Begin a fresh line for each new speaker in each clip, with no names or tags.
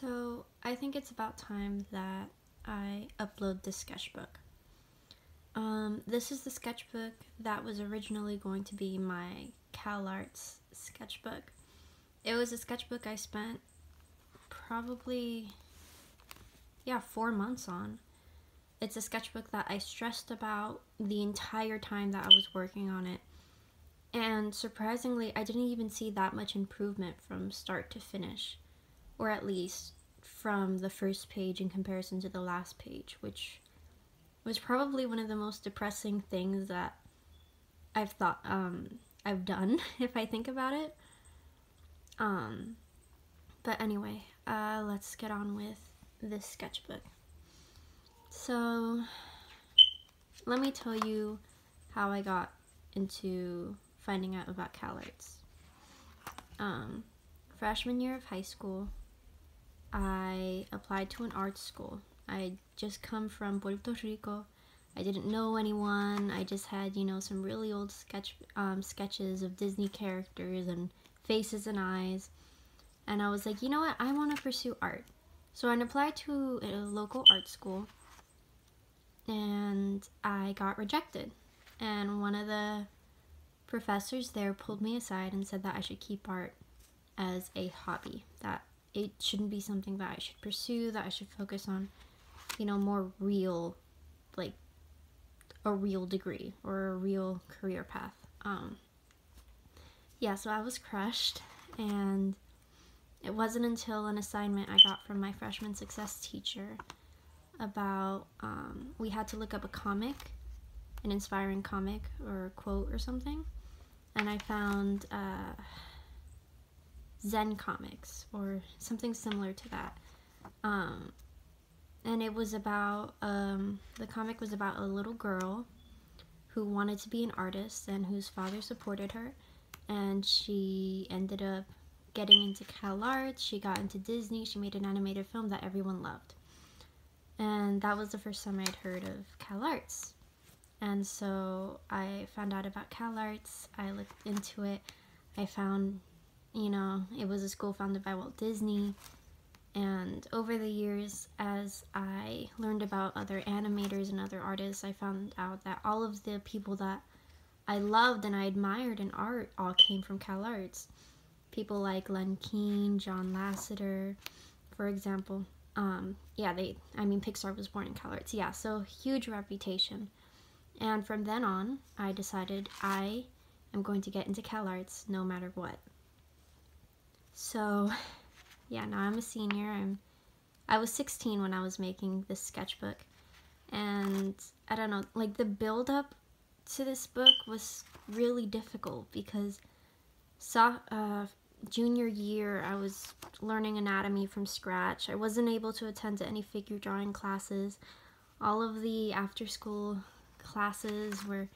So I think it's about time that I upload this sketchbook. This is the sketchbook that was originally going to be my Calarts sketchbook. It was a sketchbook I spent probably, 4 months on. It's a sketchbook that I stressed about the entire time that I was working on it. And surprisingly, I didn't even see that much improvement from start to finish. Or at least from the first page in comparison to the last page, which was probably one of the most depressing things that I've done, if I think about it. But anyway, let's get on with this sketchbook. So, let me tell you how I got into finding out about Calarts. Freshman year of high school, I applied to an art school. I just come from Puerto Rico. I didn't know anyone. I just had, some really old sketches of Disney characters and faces and eyes. And I was like, you know what? I want to pursue art. So I applied to a local art school, and I got rejected. And one of the professors there pulled me aside and said that I should keep art as a hobby, that it shouldn't be something that I should pursue, that I should focus on, more real, like a real degree or a real career path. So I was crushed, and it wasn't until an assignment I got from my freshman success teacher about, we had to look up a comic, an inspiring comic or a quote or something, and I found Zen comics or something similar to that. And it was about, the comic was about a little girl who wanted to be an artist and whose father supported her, and she ended up getting into Calarts. She got into Disney. She made an animated film that everyone loved. And that was the first time I'd heard of Calarts. And so I found out about Calarts. I looked into it. I found, it was a school founded by Walt Disney. And over the years, as I learned about other animators and other artists, I found out that all of the people that I loved and I admired in art all came from Calarts. People like Len Keane, John Lasseter, for example. Pixar was born in Calarts. Yeah, so huge reputation. And from then on, I decided I am going to get into Calarts no matter what. So, now I'm a senior. I was 16 when I was making this sketchbook. And I don't know, the build up to this book was really difficult because junior year I was learning anatomy from scratch. I wasn't able to attend to any figure drawing classes. All of the after school classes were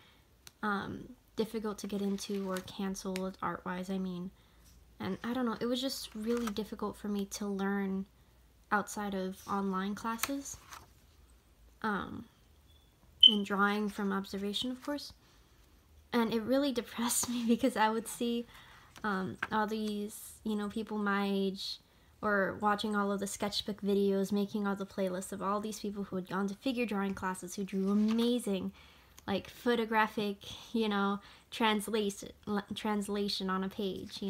difficult to get into or canceled art-wise, and I don't know, it was just really difficult for me to learn outside of online classes, and drawing from observation, of course. And it really depressed me because I would see all these, people my age, or watching all of the sketchbook videos, making all the playlists of all these people who had gone to figure drawing classes, who drew amazing, photographic, translation on a page,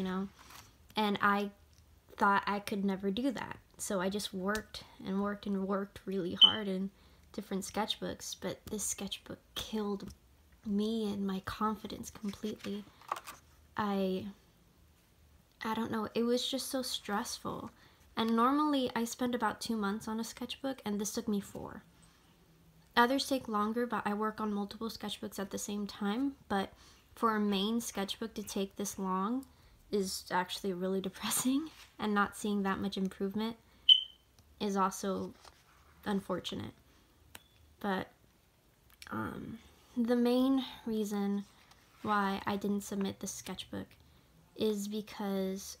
and I thought I could never do that. So I just worked and worked and worked really hard in different sketchbooks, but this sketchbook killed me and my confidence completely. I don't know, it was just so stressful. And normally I spend about 2 months on a sketchbook, and this took me 4. Others take longer, but I work on multiple sketchbooks at the same time. But for a main sketchbook to take this long is actually really depressing, and not seeing that much improvement is also unfortunate. But the main reason why I didn't submit the sketchbook is because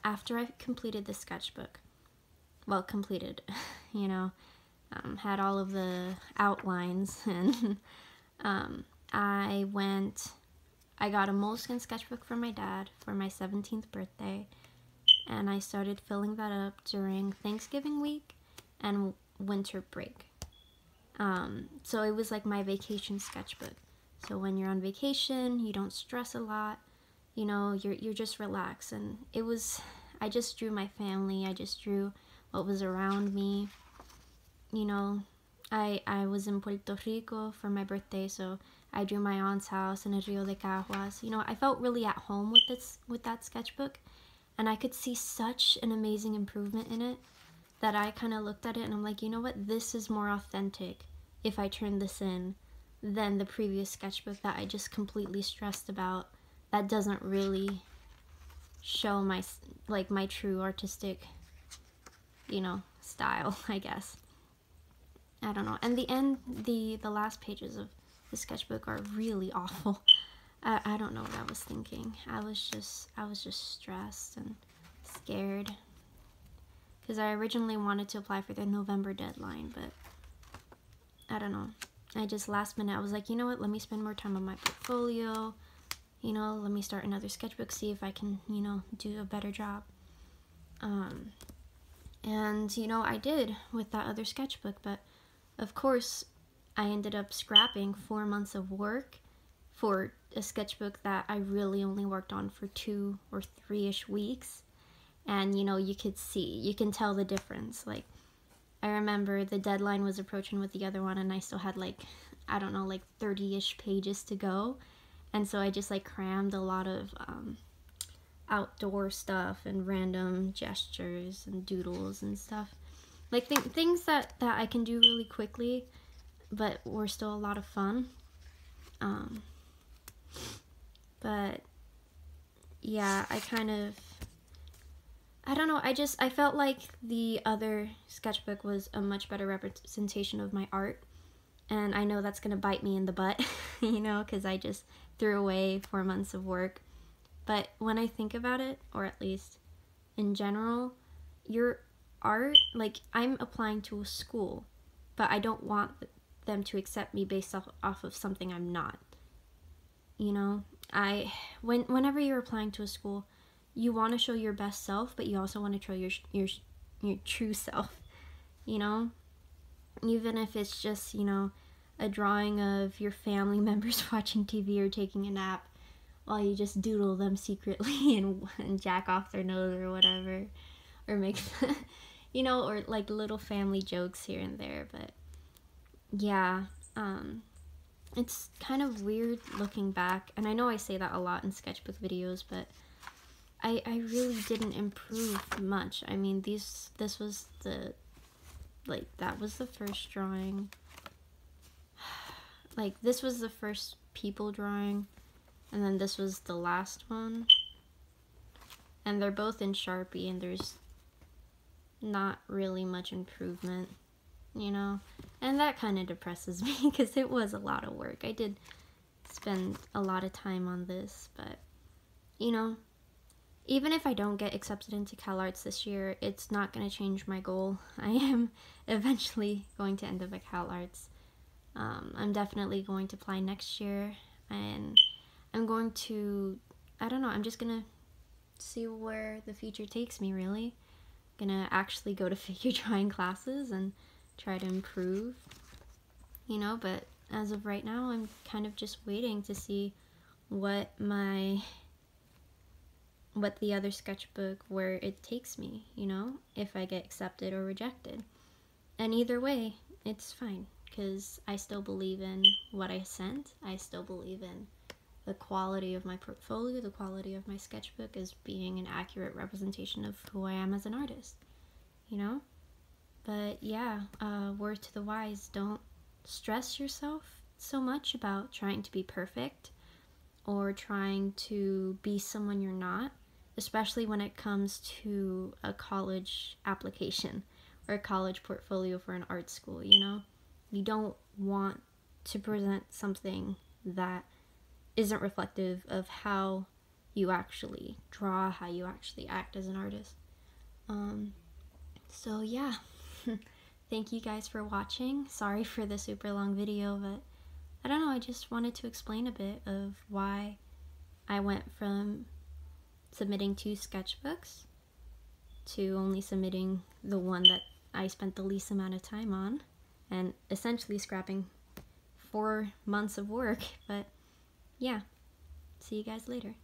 after I completed the sketchbook, had all of the outlines, and I got a moleskin sketchbook from my dad for my 17th birthday, and I started filling that up during Thanksgiving week and winter break. So it was like my vacation sketchbook. So when you're on vacation, you don't stress a lot, you know, you're just relaxed. And it was, I just drew my family, I just drew what was around me. You know, I was in Puerto Rico for my birthday, so I drew my aunt's house in El Rio de Caguas. You know, I felt really at home with that sketchbook, and I could see such an amazing improvement in it that I kind of looked at it and I'm like, you know what, this is more authentic if I turn this in than the previous sketchbook that I just completely stressed about. That doesn't really show my true artistic, you know, style, I guess. I don't know. And the last pages of the sketchbook are really awful. I don't know what I was thinking. I was just stressed and scared because I originally wanted to apply for the November deadline, but I don't know. I just last minute I was like, you know what? Let me spend more time on my portfolio. You know, let me start another sketchbook, see if I can, you know, do a better job. And you know, I did with that other sketchbook, but of course, I ended up scrapping 4 months of work for a sketchbook that I really only worked on for 2 or 3-ish weeks. And you know, you can tell the difference. Like, I remember the deadline was approaching with the other one and I still had like, I don't know, like 30-ish pages to go. And so I just like crammed a lot of outdoor stuff and random gestures and doodles and stuff. Like things that I can do really quickly, but were still a lot of fun. But yeah, I don't know, I felt like the other sketchbook was a much better representation of my art. And I know that's gonna bite me in the butt, you know, because I just threw away 4 months of work. But when I think about it, or at least in general, your art, like, I'm applying to a school, but I don't want them to accept me based off of something I'm not. You know, whenever you're applying to a school, you want to show your best self, but you also want to show your true self, you know? Even if it's just, you know, a drawing of your family members watching TV or taking a nap while you just doodle them secretly and jack off their nose or whatever, or make, you know, or like little family jokes here and there. But yeah, it's kind of weird looking back, and I know I say that a lot in sketchbook videos, but I really didn't improve much. I mean, this was that was the first drawing. Like, this was the first people drawing, and then this was the last one. And they're both in Sharpie, and there's not really much improvement, you know? And that kind of depresses me, because it was a lot of work. I did spend a lot of time on this, but, you know, even if I don't get accepted into Calarts this year, it's not going to change my goal. I am eventually going to end up at Calarts. I'm definitely going to apply next year, and I'm going to, I don't know, I'm just going to see where the future takes me, really. I'm going to actually go to figure drawing classes and try to improve, you know, but as of right now, I'm kind of just waiting to see what the other sketchbook, where it takes me, you know, if I get accepted or rejected. And either way, it's fine, because I still believe in what I sent. I still believe in the quality of my portfolio, the quality of my sketchbook as being an accurate representation of who I am as an artist, you know? But yeah, word to the wise, don't stress yourself so much about trying to be perfect or trying to be someone you're not, especially when it comes to a college application or a college portfolio for an art school, you know? You don't want to present something that isn't reflective of how you actually draw, how you actually act as an artist. So yeah, thank you guys for watching. Sorry for the super long video, but I don't know, I just wanted to explain a bit of why I went from submitting 2 sketchbooks to only submitting the one that I spent the least amount of time on, and essentially scrapping 4 months of work. But yeah, see you guys later.